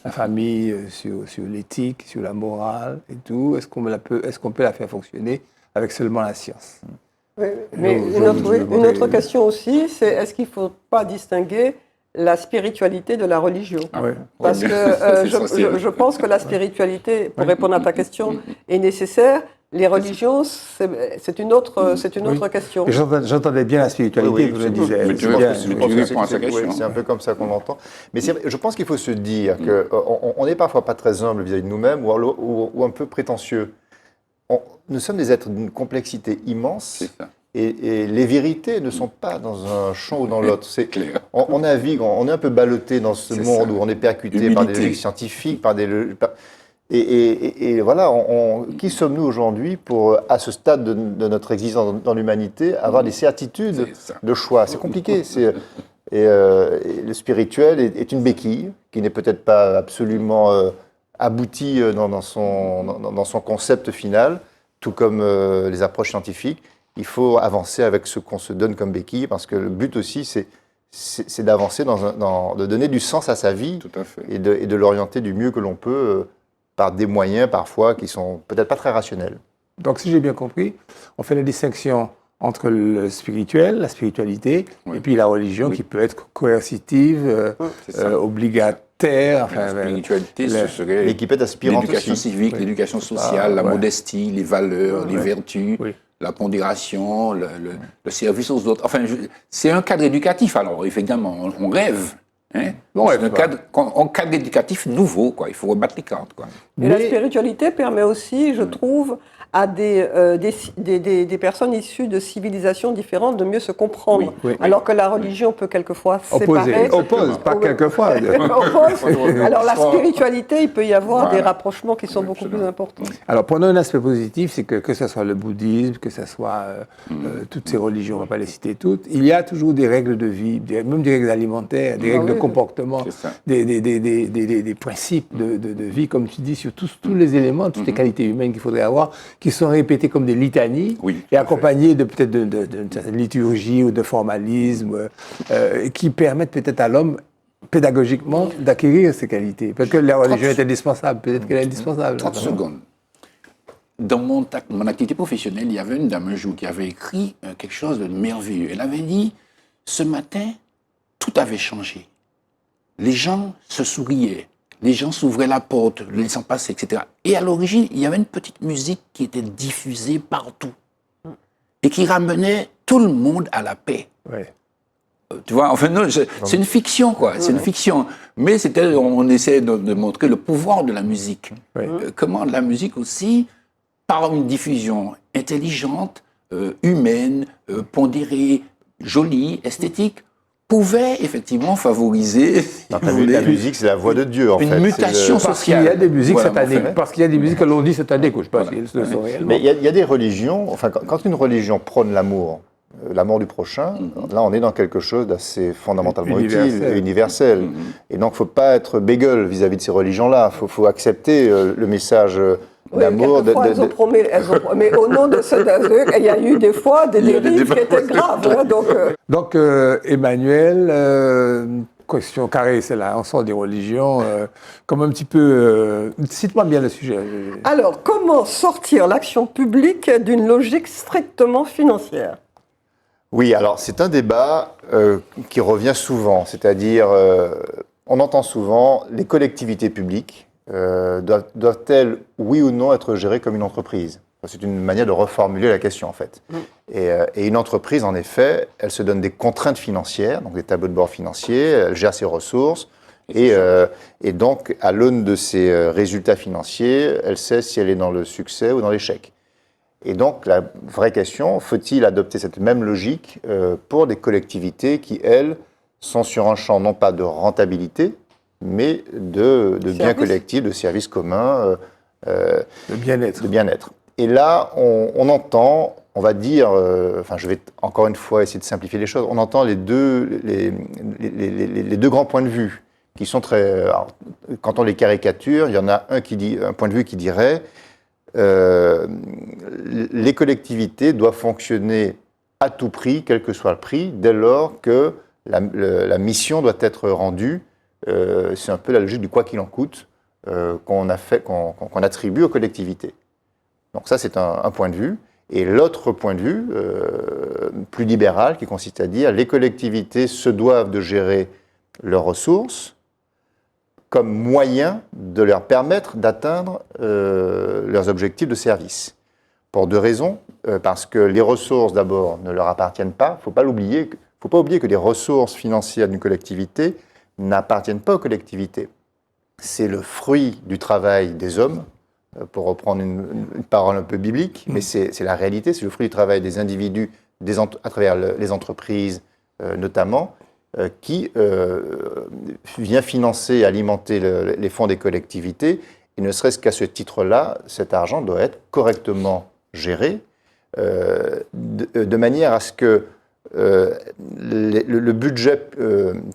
la famille, sur l'éthique, sur la morale et tout? Est-ce qu'on peut la faire fonctionner avec seulement la science? Oui, mais une autre question aussi, c'est est-ce qu'il ne faut pas distinguer la spiritualité de la religion? Oui. Parce que je pense que la spiritualité, pour répondre à ta question, est nécessaire, Les religions, c'est une autre question. J'entendais bien la spiritualité, vous le disiez. Mais tu réponds à sa question. C'est un peu comme ça qu'on l'entend. Mais je pense qu'il faut se dire qu'on n'est parfois pas très humble vis-à-vis de nous-mêmes ou un peu prétentieux. Nous sommes des êtres d'une complexité immense. C'est ça. Et les vérités ne sont pas dans un champ ou dans l'autre. On navigue, on est un peu ballotté dans ce monde où on est percuté par des logiques scientifiques, et voilà, qui sommes-nous aujourd'hui pour, à ce stade de notre existence dans l'humanité, avoir des certitudes de choix? C'est compliqué. Et le spirituel est une béquille qui n'est peut-être pas absolument aboutie dans son concept final, tout comme les approches scientifiques. Il faut avancer avec ce qu'on se donne comme béquille, parce que le but aussi, c'est d'avancer, de donner du sens à sa vie. Tout à fait. Et de l'orienter du mieux que l'on peut par des moyens parfois qui sont peut-être pas très rationnels. Donc, si j'ai bien compris, on fait la distinction entre le spirituel, la spiritualité, et puis la religion qui peut être coercitive, obligataire. Enfin, la spiritualité, ce serait l'éducation civique, l'éducation sociale, la modestie, les valeurs, les vertus, la pondération, le service aux autres. Enfin, c'est un cadre éducatif. Alors, évidemment, on rêve. Hein? C'est un cadre éducatif nouveau, quoi. Il faut rebattre les cartes, quoi. Et la spiritualité permet aussi, je trouve, à des personnes issues de civilisations différentes de mieux se comprendre. Alors que la religion peut quelquefois séparer. Oppose, pas quelquefois. Alors la spiritualité, il peut y avoir des rapprochements qui sont beaucoup plus importants. Alors prenons un aspect positif, c'est que ce soit le bouddhisme, que ce soit toutes ces religions, on ne va pas les citer toutes, il y a toujours des règles de vie, même des règles alimentaires, des règles de comportement, des principes de vie, comme tu dis, sur tous les éléments, toutes les qualités humaines qu'il faudrait avoir, qui sont répétés comme des litanies et accompagnés peut-être d'une certaine liturgie ou de formalisme qui permettent peut-être à l'homme pédagogiquement d'acquérir ces qualités. Peut-être que la religion est indispensable, peut-être qu'elle est indispensable. 30 secondes. Dans mon activité professionnelle, il y avait une dame un jour qui avait écrit quelque chose de merveilleux. Elle avait dit, ce matin, tout avait changé. Les gens se souriaient. Les gens s'ouvraient la porte, le laissant passer, etc. Et à l'origine, il y avait une petite musique qui était diffusée partout et qui ramenait tout le monde à la paix. Tu vois, enfin, c'est une fiction, quoi. C'est une fiction. Mais on essaie de montrer le pouvoir de la musique. Comment la musique aussi, par une diffusion intelligente, humaine, pondérée, jolie, esthétique, pouvait effectivement favoriser. La musique, c'est la voix de Dieu, en fait. Une mutation sociale. Parce qu'il y a des musiques sataniques. Parce qu'il y a des musiques que l'on dit sataniques, je ne sais pas si elles le sont réellement. Mais il y a des religions, enfin, quand une religion prône l'amour du prochain, là, on est dans quelque chose d'assez fondamentalement utile et universel. Et donc, il ne faut pas être bégueule vis-à-vis de ces religions-là. Il faut accepter le message d'amour. Mais au nom de ce désir, il y a eu des fois des dérives qui étaient graves. Donc, Emmanuel, question carrée, c'est là, on sort des religions, comme un petit peu... cite-moi bien le sujet. Alors, comment sortir l'action publique d'une logique strictement financière ? Oui, alors c'est un débat qui revient souvent, c'est-à-dire, on entend souvent, les collectivités publiques doivent-elles, oui ou non, être gérées comme une entreprise ? C'est une manière de reformuler la question, en fait. Et une entreprise, en effet, elle se donne des contraintes financières, donc des tableaux de bord financiers, elle gère ses ressources, et donc, à l'aune de ses résultats financiers, elle sait si elle est dans le succès ou dans l'échec. Et donc, la vraie question, faut-il adopter cette même logique pour des collectivités qui, elles, sont sur un champ non pas de rentabilité, mais de biens collectifs, de services communs, de bien-être. Et là, on entend, on va dire, je vais encore une fois essayer de simplifier les choses, on entend les deux grands points de vue qui sont très... Alors, quand on les caricature, il y en a un point de vue qui dirait les collectivités doivent fonctionner à tout prix, quel que soit le prix, dès lors que la mission doit être rendue. C'est un peu la logique du quoi qu'il en coûte qu'on attribue aux collectivités. Donc ça, c'est un point de vue. Et l'autre point de vue, plus libéral, qui consiste à dire les collectivités se doivent de gérer leurs ressources comme moyen de leur permettre d'atteindre leurs objectifs de service. pour deux raisons. Parce que les ressources, d'abord, ne leur appartiennent pas. Il ne faut pas l'oublier. Faut pas oublier que les ressources financières d'une collectivité n'appartiennent pas aux collectivités. C'est le fruit du travail des hommes, pour reprendre une parole un peu biblique, mais c'est la réalité, c'est le fruit du travail des individus à travers les entreprises notamment, qui vient financer, alimenter les fonds des collectivités. Et ne serait-ce qu'à ce titre-là, cet argent doit être correctement géré, de manière à ce que le budget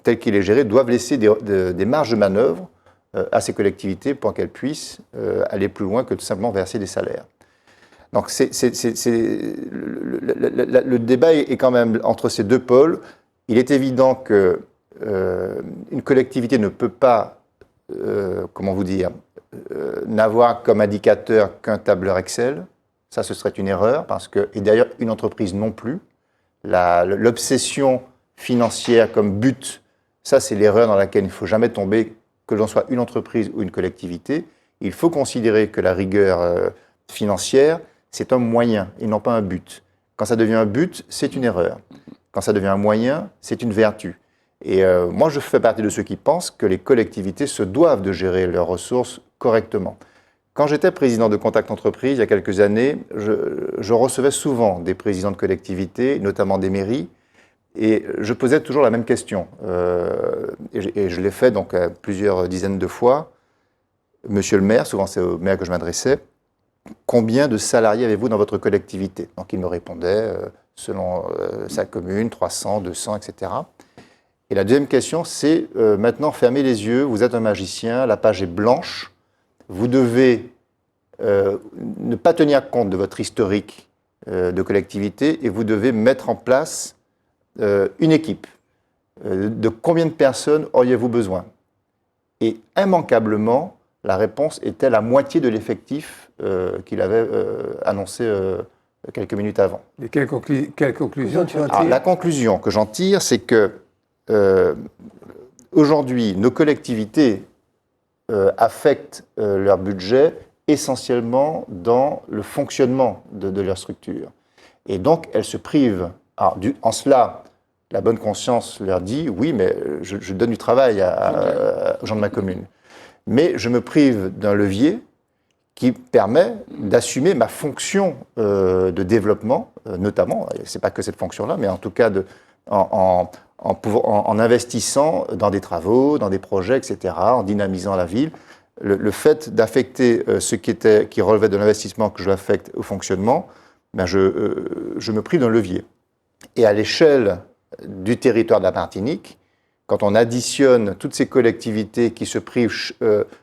tel qu'il est géré doive laisser des marges de manœuvre à ces collectivités pour qu'elles puissent aller plus loin que tout simplement verser des salaires. Donc le débat est quand même entre ces deux pôles. Il est évident que une collectivité ne peut pas, comment vous dire, n'avoir comme indicateur qu'un tableur Excel. Ça, ce serait une erreur, et d'ailleurs une entreprise non plus. L'obsession financière comme but, ça c'est l'erreur dans laquelle il ne faut jamais tomber, que l'on soit une entreprise ou une collectivité. Il faut considérer que la rigueur financière, c'est un moyen et non pas un but. Quand ça devient un but, c'est une erreur. Quand ça devient un moyen, c'est une vertu. Et moi, je fais partie de ceux qui pensent que les collectivités se doivent de gérer leurs ressources correctement. Quand j'étais président de Contact Entreprise, il y a quelques années, je recevais souvent des présidents de collectivités, notamment des mairies, et je posais toujours la même question. Et je l'ai fait donc plusieurs dizaines de fois. Monsieur le maire, souvent c'est au maire que je m'adressais, combien de salariés avez-vous dans votre collectivité? Donc il me répondait, selon sa commune, 300, 200, etc. Et la deuxième question, c'est maintenant fermez les yeux, vous êtes un magicien, la page est blanche, vous devez ne pas tenir compte de votre historique de collectivité et vous devez mettre en place une équipe. De combien de personnes auriez-vous besoin? Et immanquablement, la réponse était la moitié de l'effectif qu'il avait annoncé quelques minutes avant. Et quelle conclusion tu en tires? La conclusion que j'en tire, c'est que aujourd'hui, nos collectivités affectent leur budget essentiellement dans le fonctionnement de leur structure. Et donc, elles se privent. Alors, en cela, la bonne conscience leur dit, oui, mais je donne du travail aux gens de ma commune. Mais je me prive d'un levier qui permet d'assumer ma fonction de développement, notamment, ce n'est pas que cette fonction-là, mais en tout cas en investissant dans des travaux, dans des projets, etc., en dynamisant la ville. Le fait d'affecter ce qui relevait de l'investissement que je l'affecte au fonctionnement, ben je me prive d'un levier. Et à l'échelle du territoire de la Martinique, quand on additionne toutes ces collectivités qui se privent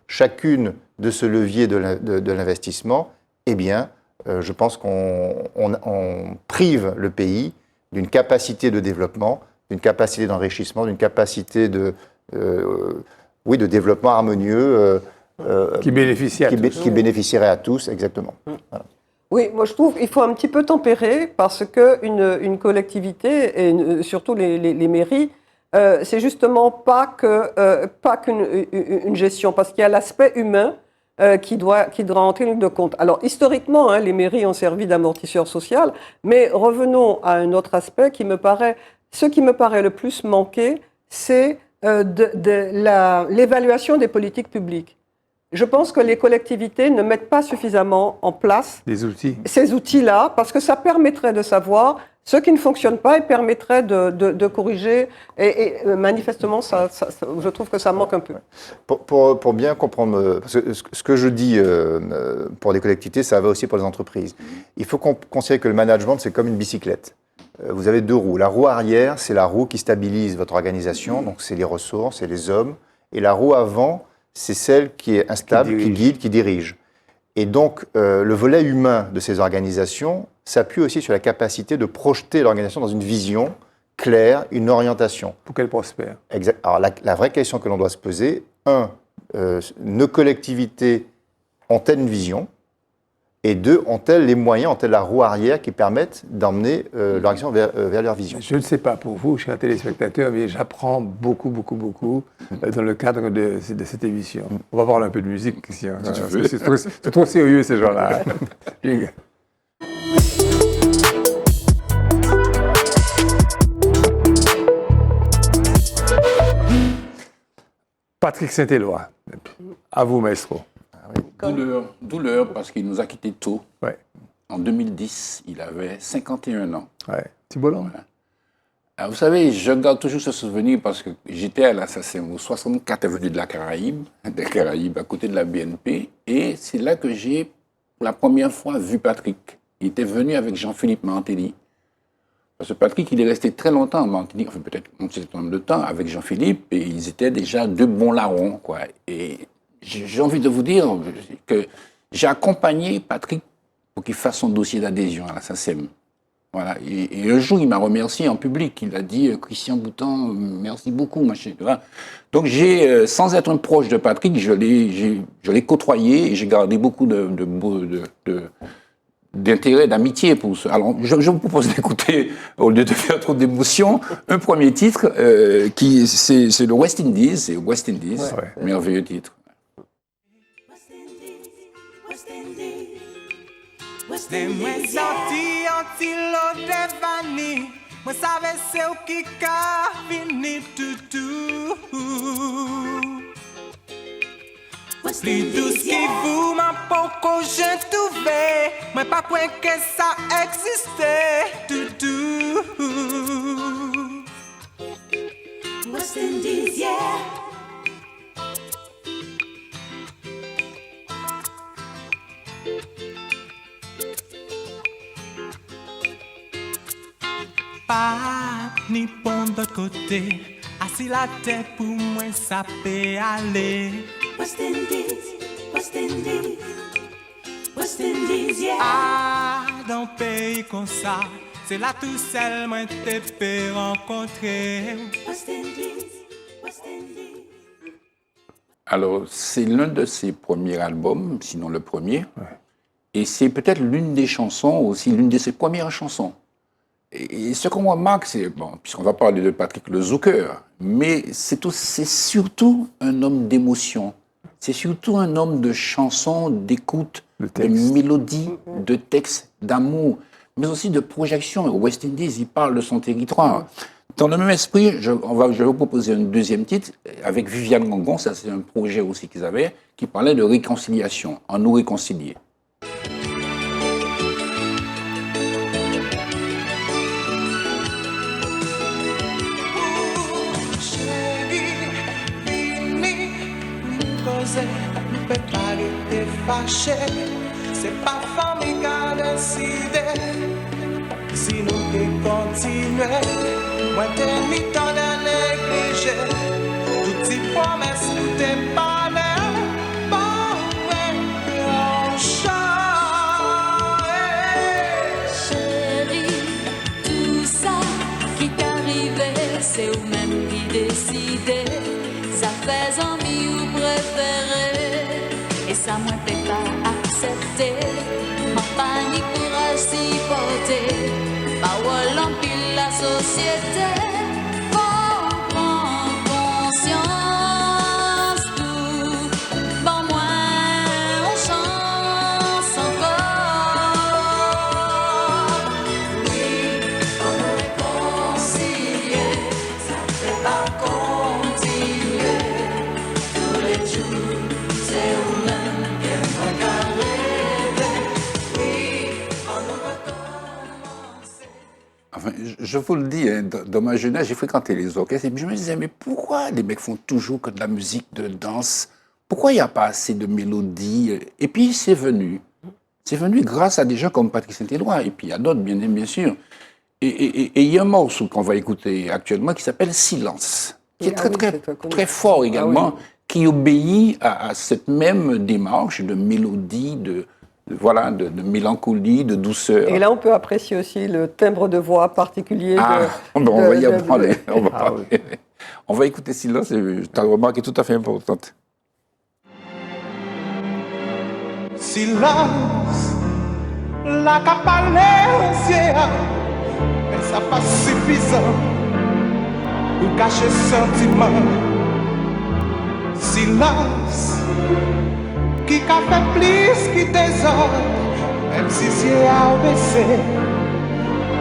chacune de ce levier de l'investissement, eh bien, je pense qu'on prive le pays d'une capacité de développement, d'une capacité d'enrichissement, d'une capacité de développement harmonieux qui bénéficierait à tous, exactement. Voilà. Oui, moi je trouve qu'il faut un petit peu tempérer parce qu'une collectivité, et surtout les mairies, c'est justement pas qu'une gestion, parce qu'il y a l'aspect humain qui doit entrer en ligne de compte. Alors historiquement, les mairies ont servi d'amortisseur social, mais revenons à un autre aspect ce qui me paraît le plus manquer, c'est l'évaluation des politiques publiques. Je pense que les collectivités ne mettent pas suffisamment en place ces outils-là, parce que ça permettrait de savoir ce qui ne fonctionne pas et permettrait de corriger. Et manifestement, je trouve que ça manque un peu. Pour bien comprendre, parce que ce que je dis pour les collectivités, ça va aussi pour les entreprises. Il faut considérer que le management, c'est comme une bicyclette. Vous avez deux roues. La roue arrière, c'est la roue qui stabilise votre organisation, donc c'est les ressources, c'est les hommes. Et la roue avant, c'est celle qui est instable, qui guide, qui dirige. Et donc, le volet humain de ces organisations s'appuie aussi sur la capacité de projeter l'organisation dans une vision claire, une orientation. Pour qu'elle prospère. Exact. Alors, la vraie question que l'on doit se poser, nos collectivités ont-elles une vision? Et deux, ont-elles les moyens, ont-elles la roue arrière qui permettent d'emmener l'organisation vers leur vision? Je ne sais pas pour vous, chers téléspectateurs, mais j'apprends beaucoup dans le cadre de cette émission. On va voir un peu de musique ici. C'est trop sérieux, ces gens-là. Patrick Saint-Éloi. À vous, maestro. Douleur, parce qu'il nous a quittés tôt. Ouais. En 2010, il avait 51 ans. Ouais. Thibault Long. Voilà. Alors, vous savez, je garde toujours ce souvenir parce que j'étais à la SACEM au 64 avenue de la Caraïbe, à côté de la BNP, et c'est là que j'ai, pour la première fois, vu Patrick. Il était venu avec Jean-Philippe Mantelli. Parce que Patrick, il est resté très longtemps en Martinique, enfin peut-être un certain nombre de temps, avec Jean-Philippe, et ils étaient déjà deux bons larrons, quoi. Et j'ai envie de vous dire que j'ai accompagné Patrick pour qu'il fasse son dossier d'adhésion à la SACEM. Voilà. Et un jour, il m'a remercié en public. Il a dit « Christian Boutan, merci beaucoup, machin. » Donc, sans être un proche de Patrick, je l'ai côtoyé et j'ai gardé beaucoup d'intérêt, d'amitié pour ça. Alors, je vous propose d'écouter, au lieu de faire trop d'émotions, un premier titre c'est le West Indies. C'est West Indies, ouais. Merveilleux titre. De mwen sorti an ti lo devani, mwen save se ou ki ka vini toutou. Pli dous ki vou man poko jen touve, mwen pa kwen ke sa eksiste toutou. West Indies, yeah. Pas ni pon de côté, assis la tête pour moi ça peut aller. West Indies, West Indies, West Indies, yeah. Ah, dans pays comme ça, c'est là tout seul moi te peux rencontrer. West Indies, West Indies. Alors, c'est l'un de ses premiers albums, sinon le premier, et c'est peut-être l'une des chansons, aussi l'une de ses premières chansons. Et ce qu'on remarque, c'est, bon, puisqu'on va parler de Patrick le Zouker, mais c'est surtout un homme d'émotion. C'est surtout un homme de chansons, d'écoute, de mélodies, de textes, d'amour, mais aussi de projection. Au West Indies, il parle de son territoire. Dans le même esprit, je vais vous proposer un deuxième titre avec Viviane Gangon, ça c'est un projet aussi qu'ils avaient, qui parlait de réconciliation, en nous réconcilier. Ne peut pas être fâché, c'est pas famille qui a décidé. Si nous continuons, moi t'ai mis tant de négliger. Toutes ces promesses nous t'ai parlé, bon on chante. Chérie, tout ça qui t'arrivait, c'est vous-même qui décidez. Ça fait envie ou préféré, et ça moi peut pas accepter. Ma panique pourra s'y porter, parole en pile la société. Faut prendre conscience tout, bon moins on chance encore. Oui, on nous réconcilier, ça fait pas continuer. Enfin, je vous le dis, hein, dans ma jeunesse, j'ai fréquenté les orchestres et je me disais, mais pourquoi les mecs font toujours que de la musique de danse? Pourquoi il n'y a pas assez de mélodies? Et puis c'est venu. C'est venu grâce à des gens comme Patrick Saint-Éloi et puis il y a d'autres, bien sûr. Et il y a un morceau qu'on va écouter actuellement qui s'appelle Silence, qui est très fort également, qui obéit à cette même démarche de mélodie, de mélancolie, de douceur. Et là, on peut apprécier aussi le timbre de voix particulier. On va y parler. On va écouter Silence, ta remarque est tout à fait importante. Silence, la capale ciel, mais ça pas suffisant pour cacher sentiment. Silence, qui a fait plus qui désordre, même si c'est à baisser,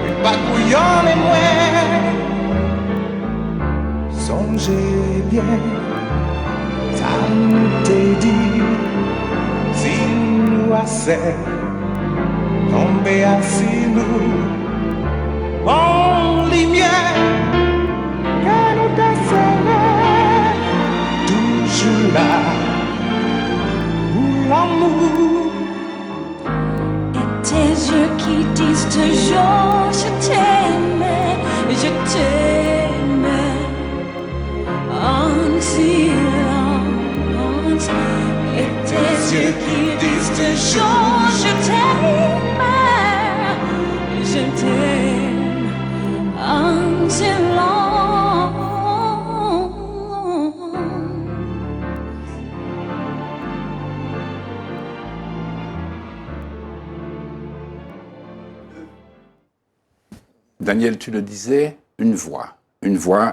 mais pas couillon et moins. Songez bien, t'ai dit, si nous assez tomber assis nous, en lumière, que nous t'essayons, toujours là, pour l'amour. Et tes yeux qui disent toujours je t'aimais, en silence. Et tes yeux qui disent toujours je t'aime en silence. Daniel, tu le disais, une voix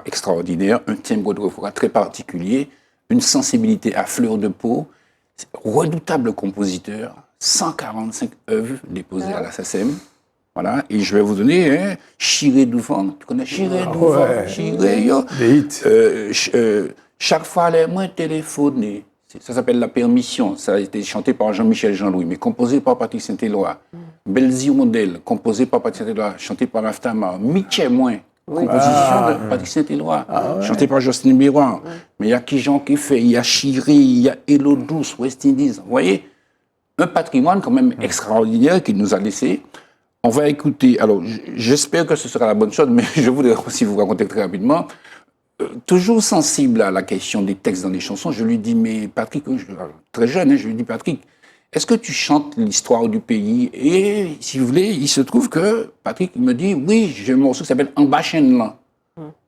extraordinaire, un timbre de voix très particulier, une sensibilité à fleur de peau, redoutable compositeur, 145 œuvres déposées à la SACEM. Voilà, et je vais vous donner Chiré Douvant. Tu connais Chiré Douvant? Ouais. Chiré, yo. Des hits. Chaque fois, les moins téléphonés. Ça s'appelle La Permission. Ça a été chanté par Jean-Michel Jean-Louis, mais composé par Patrick Saint-Éloi. Belles Hirondelles, composé par Patrick Saint-Éloi, chanté par Aftama. Miché Moins, composition de Patrick Saint-Éloi, chanté par Justine Biroir. Mais il y a qui Jean qui fait, il y a Chiré, il y a Hello Douce, West Indies. Vous voyez, un patrimoine quand même extraordinaire qu'il nous a laissé. On va écouter, alors j'espère que ce sera la bonne chose, mais je voudrais aussi vous raconter très rapidement. Toujours sensible à la question des textes dans les chansons, je lui dis, mais Patrick, très jeune, je lui dis, Patrick, est-ce que tu chantes l'histoire du pays? Et si vous voulez, il se trouve que Patrick me dit, oui, j'ai un morceau qui s'appelle En bas Chêne-Lan.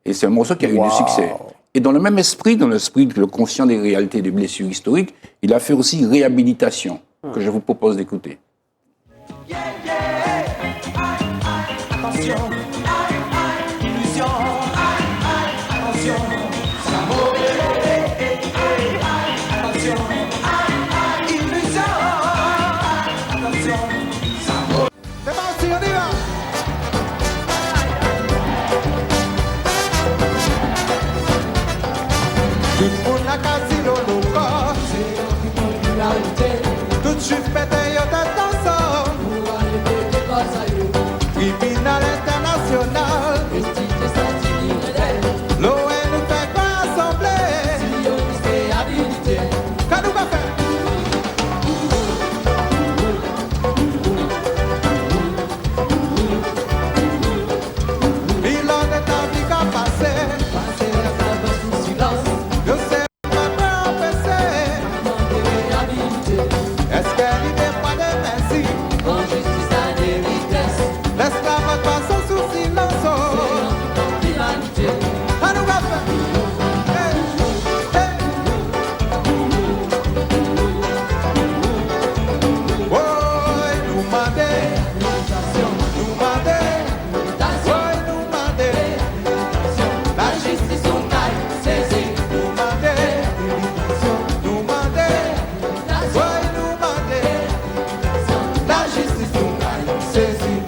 Et c'est un morceau qui a eu du succès. Et dans le même esprit, dans l'esprit le conscient des réalités des blessures historiques, il a fait aussi Réhabilitation, que je vous propose d'écouter. Attention, illusion, attention, ça m'aurait, attention, illusion, attention, ça m'aurait. C'est parti, on y va. Tout le monde a quasi le corps, c'est une popularité. Tout de suite, pété, yo tête ensemble. Criminal international. L'ON nous fait pas assembler. Qu'est-ce qu'on va faire? Il en est envie qu'à passer. Je sais pas quoi empêcher. Est-ce qu'elle y n'est pas de merci? L'esclavage passe sous silence. À nous va faire. Oh, nous mandez. Nous mandez. Oh, nous mandez. La justice on taille, saisie. Nous mandez. Nous mandez. Oh, nous mandez. La justice on taille, saisie.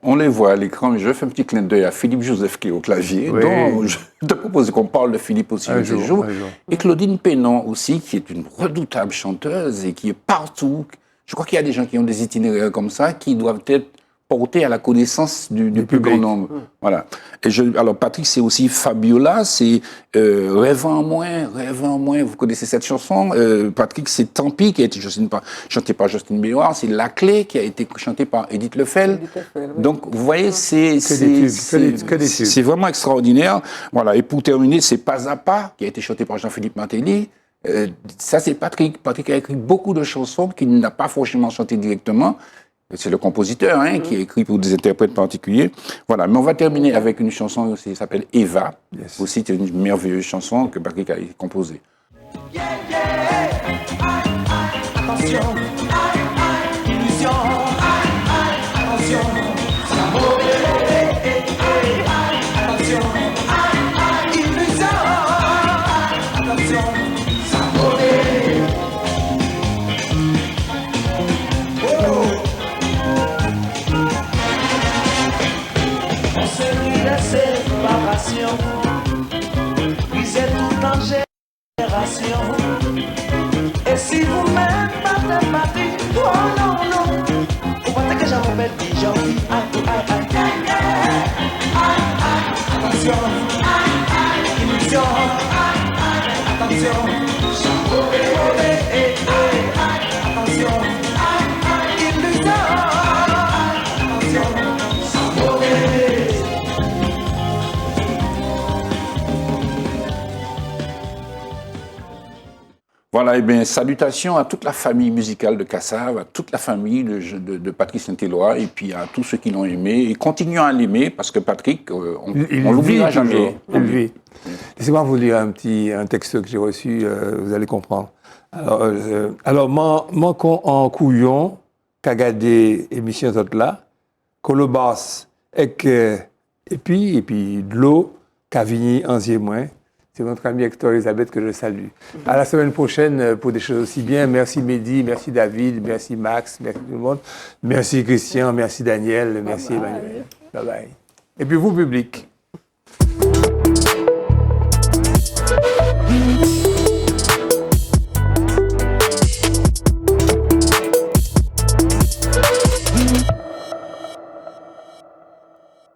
On les voit à l'écran, mais je fais un petit clin d'œil à Philippe Joseph qui est au clavier, Oui. dont je te propose qu'on parle de Philippe aussi Un un jour, jour. un jour. Et Claudine Pénon aussi, qui est une redoutable chanteuse et qui est partout. Je crois qu'il y a des gens qui ont des itinéraires comme ça, qui doivent être portés à la connaissance du plus public. grand nombre. Voilà. Et alors Patrick, c'est aussi Fabiola, c'est Rêvant en moins, vous connaissez cette chanson. Patrick, c'est Tant pis, qui a été chanté par Justine Biroir, c'est La Clé, qui a été chantée par Edith Lefel. Donc, vous voyez, c'est vraiment extraordinaire. Voilà. Et pour terminer, c'est Pas à Pas, qui a été chanté par Jean-Philippe Martelly. Ça, c'est Patrick. Patrick a écrit beaucoup de chansons qu'il n'a pas forcément chantées directement. C'est le compositeur qui a écrit pour des interprètes particuliers. Voilà, mais on va terminer avec une chanson aussi qui s'appelle Eva. Yes. Aussi, c'est une merveilleuse chanson que Patrick a composée. Attention, illusion, attention, ça m'aurait, attention, illusion, attention, ça m'aurait. Oh. génération. Vous êtes tout en génération. Et si vous-même partez parti, oh non, non, vous pensez que j'en mets des gens. Attention, illusion, attention, mauvais, mauvais, attention, illusion, attention, mauvais. Voilà, et bien, salutations à toute la famille musicale de Kassav, à toute la famille de Patrick Saint-Éloi, et puis à tous ceux qui l'ont aimé. Et continuons à l'aimer, parce que Patrick, on l'oubliera jamais. Il vit. Laissez-moi vous lire un texte que j'ai reçu, vous allez comprendre. Alors, manquons en couillon, qu'à garder émission toute là, colobas, et puis de l'eau, qu'à vigny ancien moins. C'est votre ami Hector Elisabeth que je salue. À la semaine prochaine pour des choses aussi bien. Merci Mehdi, merci David, merci Max, merci tout le monde. Merci Christian, merci Daniel, merci Emmanuel. Bye bye. Et puis vous, public.